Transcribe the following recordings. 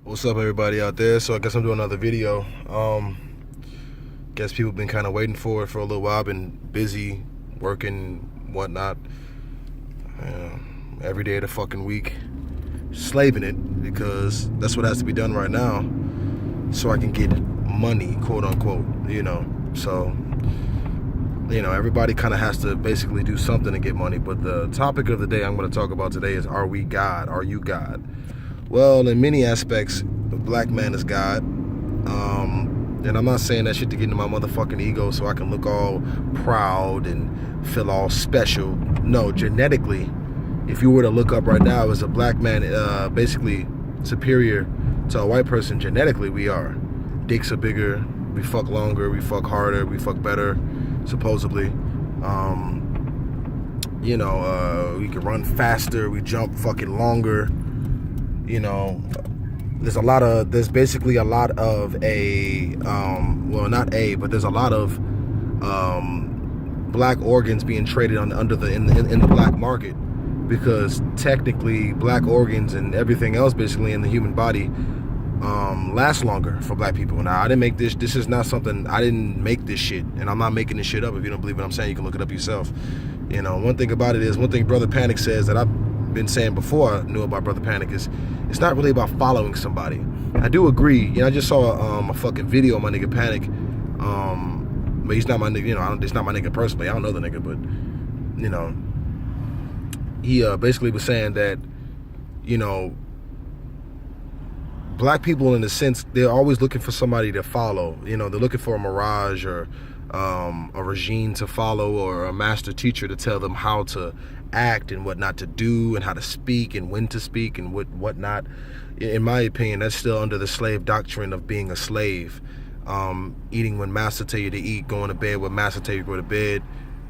What's up, everybody out there? So I guess I'm doing another video. Guess people been kind of waiting for it for a little while. I've been busy working, whatnot, every day of the fucking week, slaving it because that's what has to be done right now, so I can get money, quote unquote. So everybody kind of has to basically do something to get money. But the topic of the day I'm going to talk about today is: Are we God? Are you God? Well, in many aspects, the black man is God. And I'm not saying that shit to get into my motherfucking ego so I can look all proud and feel all special. No, genetically, if you were to look up right now, as a black man basically superior to a white person, genetically we are. Dicks are bigger, we fuck longer, we fuck harder, we fuck better, supposedly. We can run faster, we jump fucking longer. There's basically a lot of there's a lot of black organs being traded in the black market, because technically black organs and everything else basically in the human body last longer for black people. Now, I didn't make this. This is not something, I didn't make this shit, and I'm not making this shit up. If you don't believe what I'm saying, you can look it up yourself. One thing about it is, one thing Brother Panic says that I've been saying before I knew about Brother Panic is, it's not really about following somebody. I do agree. I just saw a fucking video of my nigga Panic, but he's not my nigga. It's not my nigga personally. I don't know the nigga, but he basically was saying that black people, in a sense, they're always looking for somebody to follow. They're looking for a mirage or a regime to follow, or a master teacher to tell them how to act and what not to do, and how to speak and when to speak and what not. In my opinion, that's still under the slave doctrine of being a slave. Eating when master tell you to eat, going to bed when master tell you to go to bed,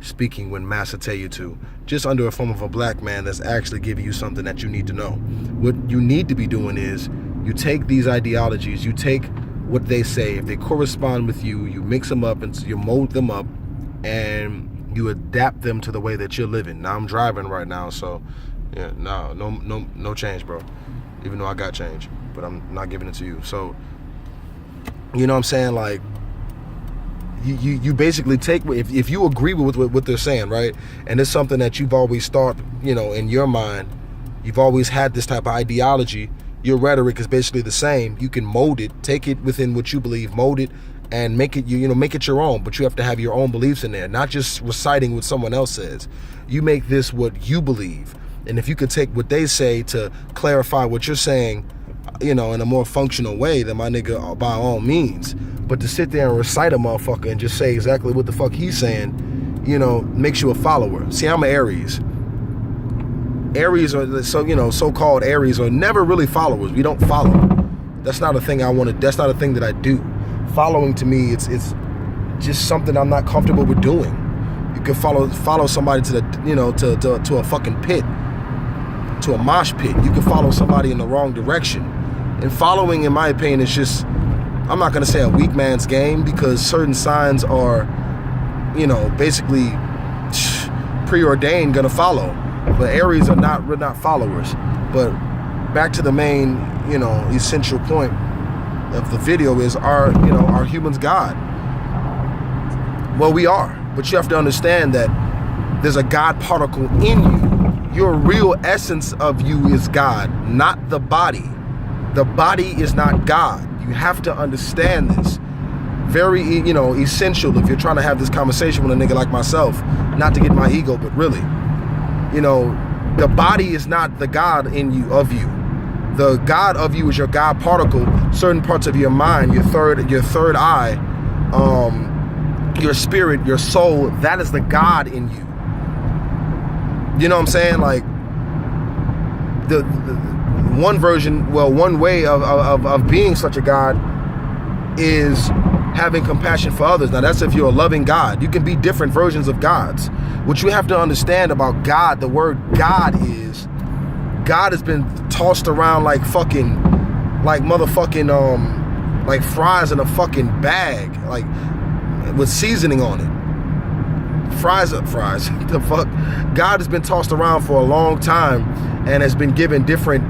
speaking when master tell you to. Just under a form of a black man that's actually giving you something that you need to know. What you need to be doing is, you take these ideologies, you take what they say, if they correspond with you, you mix them up and you mold them up, and you adapt them to the way that you're living. Now I'm driving right now, so yeah, no change, bro. Even though I got change, but I'm not giving it to you. So, you know what I'm saying? Like, you basically take, if you agree with what they're saying, right? And it's something that you've always thought, in your mind, you've always had this type of ideology. Your rhetoric is basically the same. You can mold it, take it within what you believe, mold it, and make it make it your own. But you have to have your own beliefs in there, not just reciting what someone else says. You make this what you believe. And if you could take what they say to clarify what you're saying, in a more functional way, then my nigga, by all means. But to sit there and recite a motherfucker and just say exactly what the fuck he's saying, makes you a follower. See, I'm an Aries. Aries are so-called Aries are never really followers. We don't follow. That's not a thing I want to. That's not a thing that I do. Following, to me, it's just something I'm not comfortable with doing. You can follow somebody to the to a fucking pit, to a mosh pit. You can follow somebody in the wrong direction. And following, in my opinion, is just, I'm not gonna say a weak man's game, because certain signs are, basically preordained, gonna follow. But Aries are not followers. But back to the main, essential point of the video is, are humans God? Well, we are. But you have to understand that there's a God particle in you. Your real essence of you is God, not the body. The body is not God. You have to understand this. Very, essential if you're trying to have this conversation with a nigga like myself. Not to get my ego, but really. The body is not the God in you, of you. The God of you is your God particle, certain parts of your mind, your third eye, your spirit, your soul. That is the God in you. You know what I'm saying? Like, the one version, one way of being such a God is having compassion for others. Now, that's if you're a loving God. You can be different versions of gods. What you have to understand about God, the word God is, God has been tossed around like motherfucking, like fries in a fucking bag, like with seasoning on it. Fries. The fuck? God has been tossed around for a long time and has been given different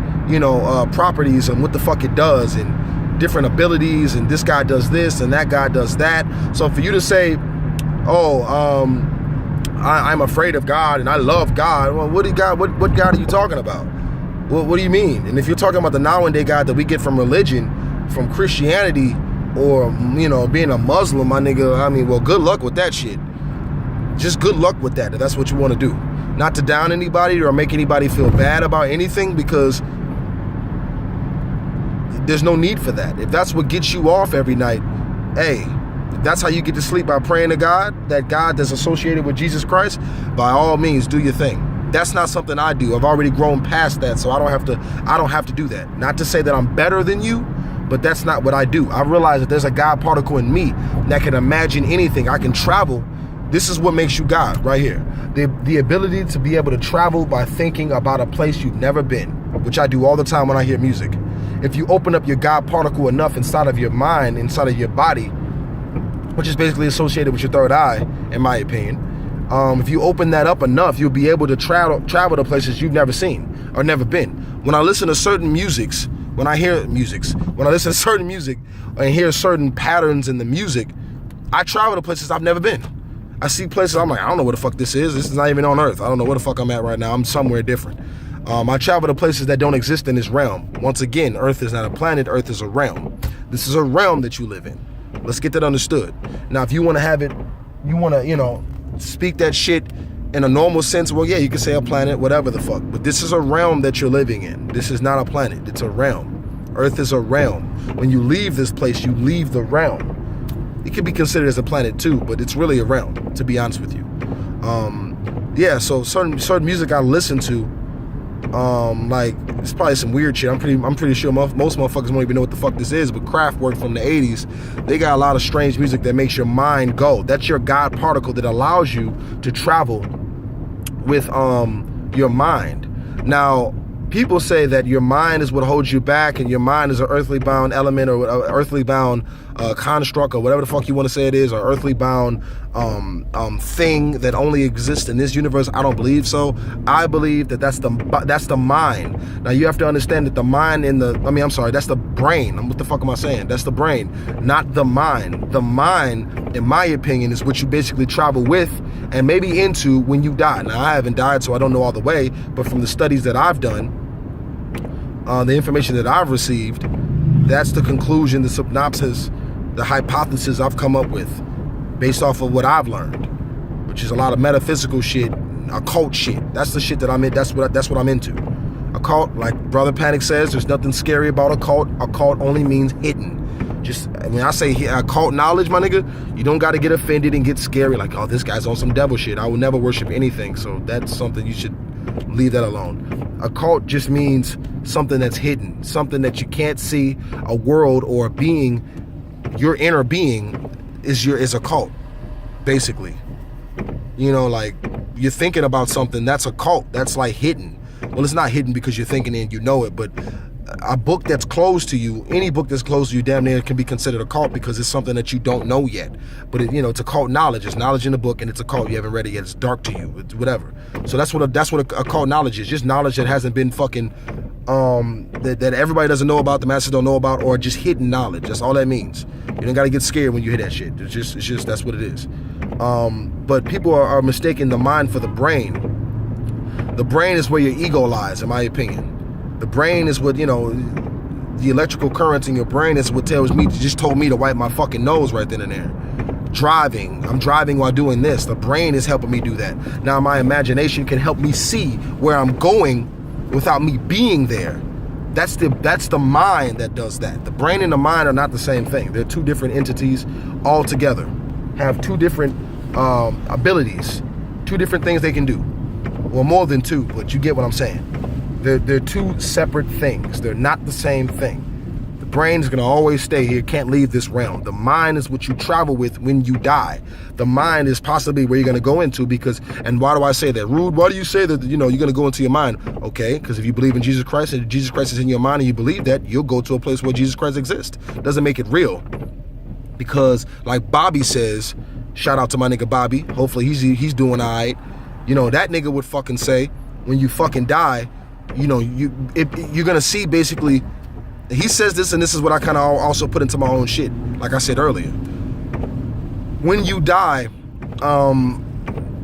properties and what the fuck it does and different abilities, and this guy does this and that guy does that. So for you to say, I'm afraid of God and I love God, well, what God are you talking about? What do you mean? And if you're talking about the nowadays God that we get from religion, from Christianity, or being a Muslim, my nigga, I mean, well, good luck with that shit. Just good luck with that if that's what you want to do. Not to down anybody or make anybody feel bad about anything, because there's no need for that. If that's what gets you off every night, hey, if that's how you get to sleep, by praying to God, that God that's associated with Jesus Christ, by all means, do your thing. That's not something I do. I've already grown past that, so I don't have to do that. Not to say that I'm better than you, but that's not what I do. I realize that there's a God particle in me that can imagine anything. I can travel. This is what makes you God right here. The ability to be able to travel by thinking about a place you've never been, which I do all the time when I hear music. If you open up your God particle enough inside of your mind, inside of your body, which is basically associated with your third eye, in my opinion, if you open that up enough, you'll be able to travel to places you've never seen or never been. When I listen to certain musics, when I listen to certain music and hear certain patterns in the music, I travel to places I've never been. I see places I'm like, I don't know what the fuck this is. This is not even on Earth. I don't know where the fuck I'm at right now. I'm somewhere different. I travel to places that don't exist in this realm. Once again, Earth is not a planet. Earth is a realm. This is a realm that you live in. Let's get that understood. Now, if you want to have it, you want to, speak that shit in a normal sense, well, yeah, you can say a planet, whatever the fuck. But this is a realm that you're living in. This is not a planet. It's a realm. Earth is a realm. When you leave this place, you leave the realm. It could be considered as a planet too, but it's really a realm, to be honest with you. So certain music I listen to, like, it's probably some weird shit. I'm pretty sure most motherfuckers won't even know what the fuck this is, but Kraftwerk from the 80s, they got a lot of strange music that makes your mind go. That's your God particle that allows you to travel with your mind. Now, people say that your mind is what holds you back, and your mind is an earthly bound element, or an earthly bound construct, or whatever the fuck you want to say it is, or earthly bound thing that only exists in this universe. I don't believe so. I believe that that's the mind. Now you have to understand that the mind that's the brain. What the fuck am I saying? That's the brain, not the mind. The mind, in my opinion, is what you basically travel with and maybe into when you die. Now, I haven't died, so I don't know all the way, but from the studies that I've done, the information that I've received, that's the conclusion, the synopsis, the hypothesis I've come up with based off of what I've learned, which is a lot of metaphysical shit, occult shit. That's the shit that I'm in. That's what I'm into. Occult, like Brother Panic says, there's nothing scary about occult. Occult only means hidden. Just when I say occult knowledge, my nigga, you don't got to get offended and get scary like, oh, this guy's on some devil shit. I will never worship anything, so that's something you should leave that alone. Occult just means something that's hidden, something that you can't see. A world or a being, your inner being is occult, basically. Like you're thinking about something, that's occult. That's like hidden. Well, it's not hidden because you're thinking it and you know it, but a book that's closed to you, any book that's closed to you, damn near can be considered a cult because it's something that you don't know yet. But it's occult knowledge. It's knowledge in the book, and it's a cult. You haven't read it yet. It's dark to you. It's whatever. So that's what occult knowledge is. Just knowledge that hasn't been fucking that everybody doesn't know about, the masses don't know about, or just hidden knowledge. That's all that means. You don't got to get scared when you hear that shit. It's just that's what it is. But people are mistaking the mind for the brain. The brain is where your ego lies, in my opinion. The brain is what, the electrical currents in your brain is what told me to wipe my fucking nose right then and there. I'm driving while doing this. The brain is helping me do that. Now my imagination can help me see where I'm going without me being there. That's the mind that does that. The brain and the mind are not the same thing. They're two different entities altogether. Have two different abilities, two different things they can do. Well, more than two, but you get what I'm saying. They're two separate things. They're not the same thing. The brain is going to always stay here, can't leave this realm. The mind is what you travel with when you die. The mind is possibly where you're going to go into and why do I say that? Rude, why do you say that, you're going to go into your mind? Okay, because if you believe in Jesus Christ and Jesus Christ is in your mind and you believe that, you'll go to a place where Jesus Christ exists. Doesn't make it real. Because like Bobby says, shout out to my nigga Bobby, hopefully he's doing all right. That nigga would fucking say, when you fucking die, you're gonna see basically. He says this, and this is what I kind of also put into my own shit. Like I said earlier, when you die,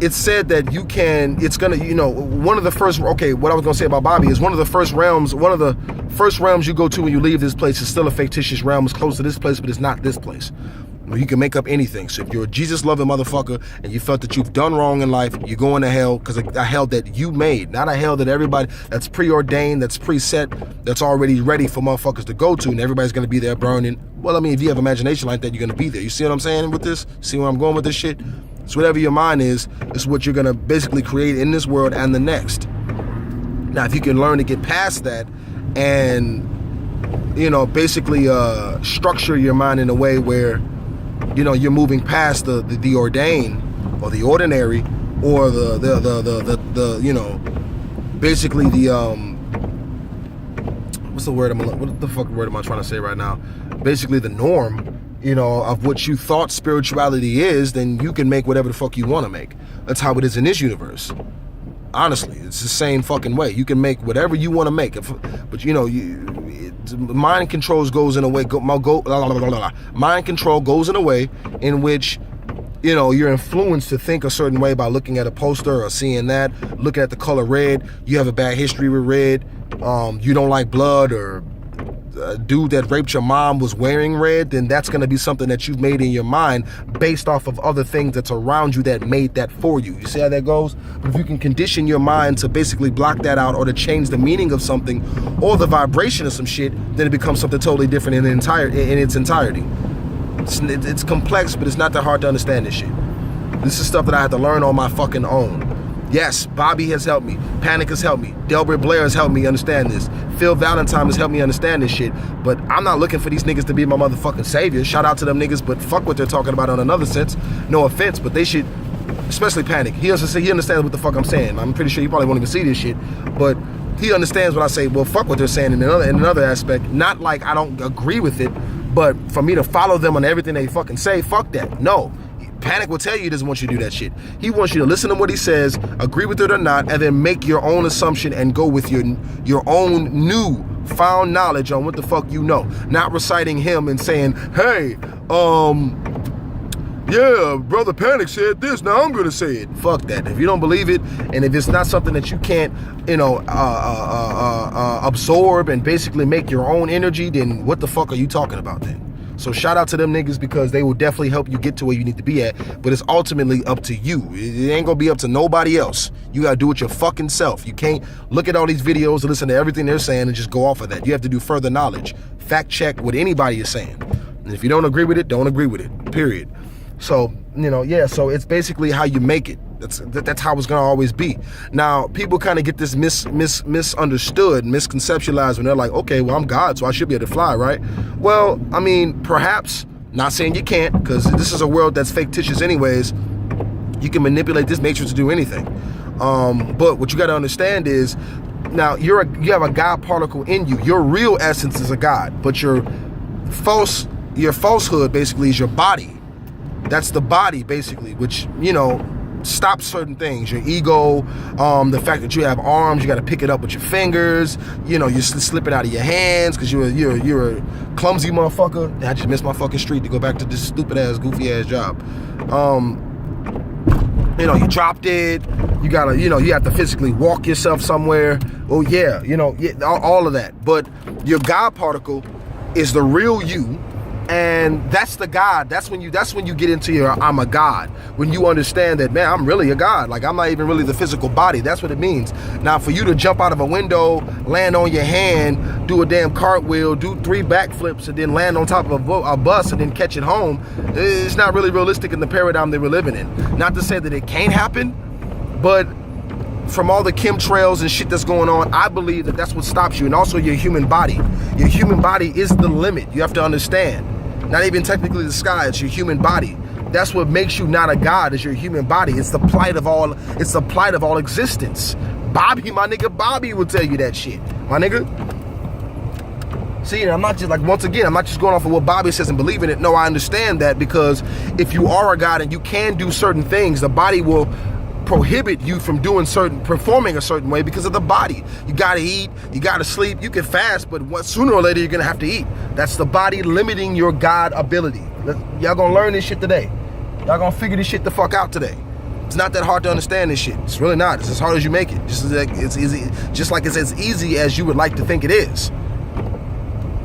it's said that one of the first, what I was gonna say about Bobby is one of the first realms you go to when you leave this place is still a fictitious realm. It's close to this place, but it's not this place. You can make up anything. So if you're a Jesus-loving motherfucker and you felt that you've done wrong in life, you're going to hell because a hell that you made, not a hell that everybody, that's preordained, that's preset, that's already ready for motherfuckers to go to, and everybody's going to be there burning. Well, I mean, if you have imagination like that, you're going to be there. You see what I'm saying with this? See where I'm going with this shit? So whatever your mind is what you're going to basically create in this world and the next. Now, if you can learn to get past that and, basically structure your mind in a way where, you're moving past the ordained or the ordinary or basically what the fuck word am I trying to say right now? Basically the norm, of what you thought spirituality is, then you can make whatever the fuck you want to make. That's how it is in this universe. Honestly, it's the same fucking way. You can make whatever you want to make, but mind control goes in a way. Mind control goes in a way in which you're influenced to think a certain way by looking at a poster or seeing that, looking at the color red. You have a bad history with red. You don't like blood, or a dude that raped your mom was wearing red, then that's going to be something that you've made in your mind based off of other things that's around you that made that for you. You see how that goes? But if you can condition your mind to basically block that out or to change the meaning of something or the vibration of some shit, then it becomes something totally different in its entirety. It's complex, but it's not that hard to understand this shit. This is stuff that I had to learn on my fucking own. Yes, Bobby has helped me. Panic has helped me. Delbert Blair has helped me understand this. Phil Valentine has helped me understand this shit. But I'm not looking for these niggas to be my motherfucking savior. Shout out to them niggas, but fuck what they're talking about on another sense. No offense, but they should, especially Panic. He understands what the fuck I'm saying. I'm pretty sure he probably won't even see this shit. But he understands when I say, well, fuck what they're saying in another aspect. Not like I don't agree with it, but for me to follow them on everything they fucking say, fuck that. No. Panic will tell you he doesn't want you to do that shit. He wants you to listen to what he says, agree with it or not, and then make your own assumption and go with your own new found knowledge on what the fuck you know. Not reciting him and saying, hey, yeah, Brother Panic said this, now I'm gonna say it. Fuck that. If you don't believe it, and if it's not something that you can't, absorb and basically make your own energy, then what the fuck are you talking about then? So shout out to them niggas, because they will definitely help you get to where you need to be at, but it's ultimately up to you. It ain't gonna be up to nobody else. You gotta do it your fucking self. You can't look at all these videos and listen to everything they're saying and just go off of that. You have to do further knowledge. Fact check what anybody is saying. And if you don't agree with it, don't agree with it, period. So, so it's basically how you make it. That's how it's gonna always be. Now, people kind of get this misunderstood, misconceptualized when they're like, okay, well, I'm God, so I should be able to fly, right? Well, I mean, perhaps, not saying you can't, because this is a world that's fictitious anyways. You can manipulate this matrix to do anything. But what you gotta understand is, now you have a God particle in you. Your real essence is a God, but your falsehood basically is your body. That's the body basically, which, stops certain things. Your ego, the fact that you have arms, you got to pick it up with your fingers. You're slipping out of your hands because you're a clumsy motherfucker. I just missed my fucking street to go back to this stupid ass, goofy ass job. You dropped it. You gotta, you have to physically walk yourself somewhere. Oh yeah, all of that. But your God particle is the real you. And that's the God. That's when you get into your I'm a God. When you understand that, man, I'm really a God. Like, I'm not even really the physical body. That's what it means. Now, for you to jump out of a window, land on your hand, do a damn cartwheel, do 3 backflips, and then land on top of a bus and then catch it home, it's not really realistic in the paradigm that we're living in. Not to say that it can't happen, but from all the chemtrails and shit that's going on, I believe that that's what stops you. And also your human body. Your human body is the limit. You have to understand. Not even technically the sky, it's your human body. That's what makes you not a God, is your human body. It's the plight of all existence. Bobby, my nigga, Bobby will tell you that shit. My nigga. See, I'm not just once again, I'm not just going off of what Bobby says and believe in it. No, I understand that, because if you are a God and you can do certain things, the body will prohibit you from performing a certain way because of the body. You gotta eat, you gotta sleep, you can fast, but sooner or later you're gonna have to eat. That's the body limiting your God ability. Y'all gonna learn this shit today. Y'all gonna figure this shit the fuck out today. It's not that hard to understand this shit. It's really not. It's as hard as you make it. Just like it's as easy as you would like to think it is.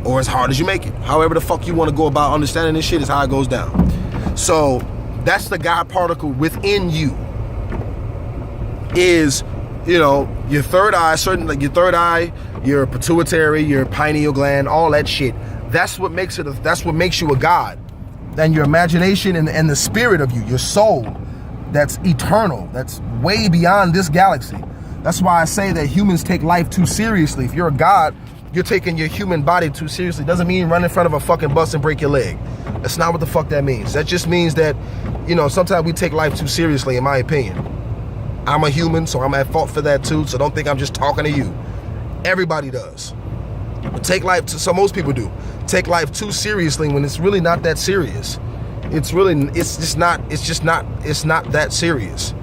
Or as hard as you make it. However the fuck you want to go about understanding this shit is how it goes down. So that's the God particle within you. Is, your third eye, your pituitary, your pineal gland, all that shit. That's what makes you a God. And your imagination and the spirit of you, your soul, that's eternal, that's way beyond this galaxy. That's why I say that humans take life too seriously. If you're a God, you're taking your human body too seriously. Doesn't mean run in front of a fucking bus and break your leg. That's not what the fuck that means. That just means that, sometimes we take life too seriously, in my opinion. I'm a human, so I'm at fault for that too, so don't think I'm just talking to you. Everybody does. So most people do. Take life too seriously when it's really not that serious. It's not that serious.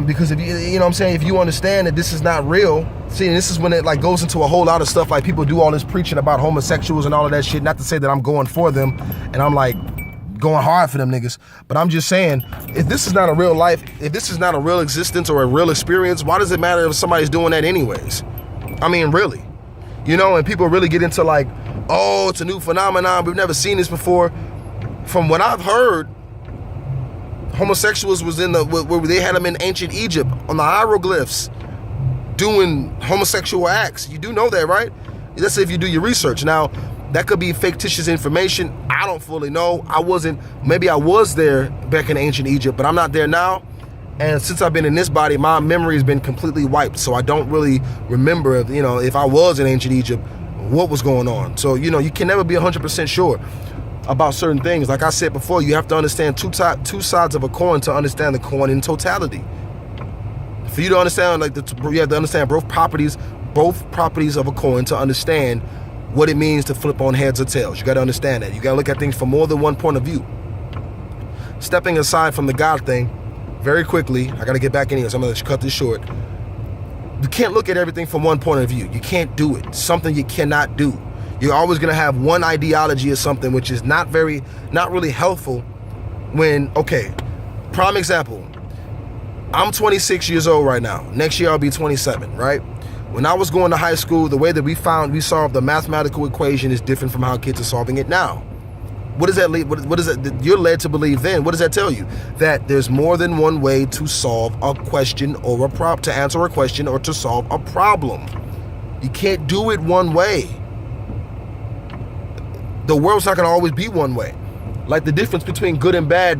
Because if if you understand that this is not real, see, and this is when it like goes into a whole lot of stuff, like people do all this preaching about homosexuals and all of that shit. Not to say that I'm going for them and I'm like going hard for them niggas, but I'm just saying, if this is not a real life, if this is not a real existence or a real experience, why does it matter if somebody's doing that anyways? I mean, really, and people really get into like, oh, it's a new phenomenon, we've never seen this before. From what I've heard, homosexuals was where they had them in ancient Egypt on the hieroglyphs doing homosexual acts. You do know that, right? That's if you do your research. Now, that could be fictitious information. I don't fully know. Maybe I was there back in ancient Egypt, but I'm not there now. And since I've been in this body, my memory has been completely wiped. So I don't really remember, if I was in ancient Egypt, what was going on. So, you can never be 100% sure about certain things. Like I said before, you have to understand two sides of a coin to understand the coin in totality. For you to understand, you have to understand both properties of a coin to understand what it means to flip on heads or tails. You got to understand that. You got to look at things from more than one point of view. Stepping aside from the God thing, very quickly, I got to get back in here, so I'm going to cut this short. You can't look at everything from one point of view. You can't do it. Something you cannot do. You're always going to have one ideology or something which is not really helpful prime example. I'm 26 years old right now. Next year I'll be 27, right? When I was going to high school, the way that we solved the mathematical equation is different from how kids are solving it now. What does that lead? What is that? You're led to believe then. What does that tell you? That there's more than one way to solve a question or to answer a question or to solve a problem. You can't do it one way. The world's not going to always be one way. Like the difference between good and bad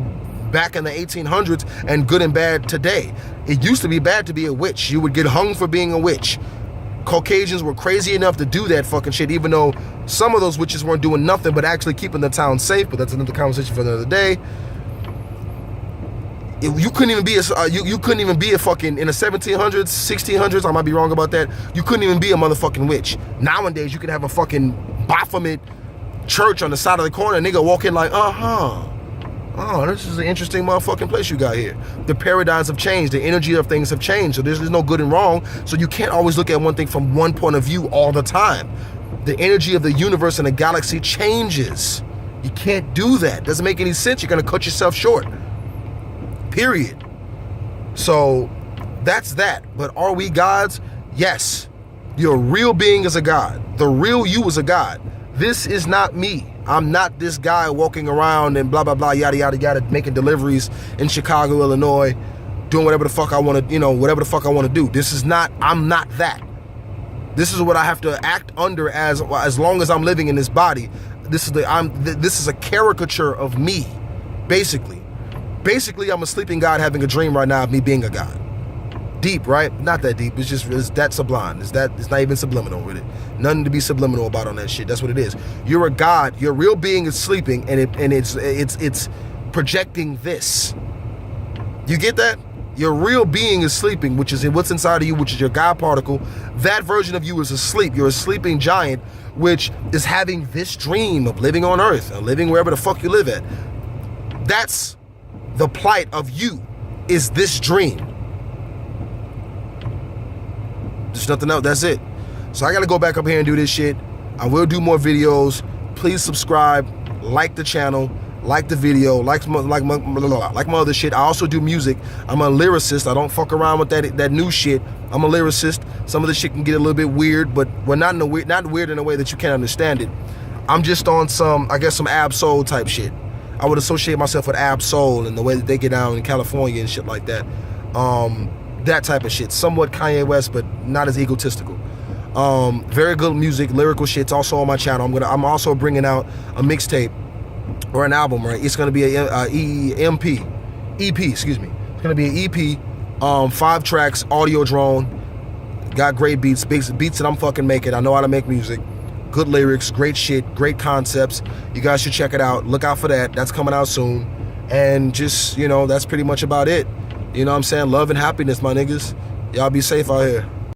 back in the 1800s and good and bad today. It used to be bad to be a witch. You would get hung for being a witch. Caucasians were crazy enough to do that fucking shit, even though some of those witches weren't doing nothing but actually keeping the town safe, but that's another conversation for another day. You couldn't even be a fucking, in the 1700s, 1600s, I might be wrong about that, you couldn't even be a motherfucking witch. Nowadays, you can have a fucking Baphomet church on the side of the corner, and nigga walk in like, oh, this is an interesting motherfucking place you got here. The paradigms have changed. The energy of things have changed. So there's no good and wrong. So you can't always look at one thing from one point of view all the time. The energy of the universe and the galaxy changes. You can't do that. Doesn't make any sense. You're going to cut yourself short. Period. So that's that. But are we gods? Yes. Your real being is a god. The real you is a god. This is not me. I'm not this guy walking around and blah, blah, blah, yada, yada, yada, making deliveries in Chicago, Illinois, doing whatever the fuck I want to, whatever the fuck I want to do. I'm not that. This is what I have to act under as long as I'm living in this body. This is a caricature of me, basically. Basically, I'm a sleeping god having a dream right now of me being a god. Deep, right? Not that deep. It's that sublime. It's not even subliminal with it. Nothing to be subliminal about on that shit. That's what it is. You're a god. Your real being is sleeping, and it's projecting this. You get that? Your real being is sleeping, which is what's inside of you, which is your God particle. That version of you is asleep. You're a sleeping giant, which is having this dream of living on Earth and living wherever the fuck you live at. That's the plight of you is this dream. There's nothing else. That's it. So I gotta go back up here and do this shit. I will do more videos. Please subscribe, like the channel, like the video, like my other shit. I also do music. I'm a lyricist. I don't fuck around with that new shit. I'm a lyricist. Some of the shit can get a little bit weird, but we're not weird in a way that you can't understand it. I'm just on some Ab-Soul type shit. I would associate myself with Ab-Soul and the way that they get down in California and shit like that. That type of shit. Somewhat Kanye West, but not as egotistical. Very good music, lyrical shit's also on my channel. I'm also bringing out a mixtape or an album, right? It's gonna be a EP, excuse me. It's gonna be an EP, 5 tracks, audio drone. Got great beats that I'm fucking making. I know how to make music. Good lyrics, great shit, great concepts. You guys should check it out. Look out for that. That's coming out soon. And just, that's pretty much about it. You know what I'm saying? Love and happiness, my niggas. Y'all be safe out here.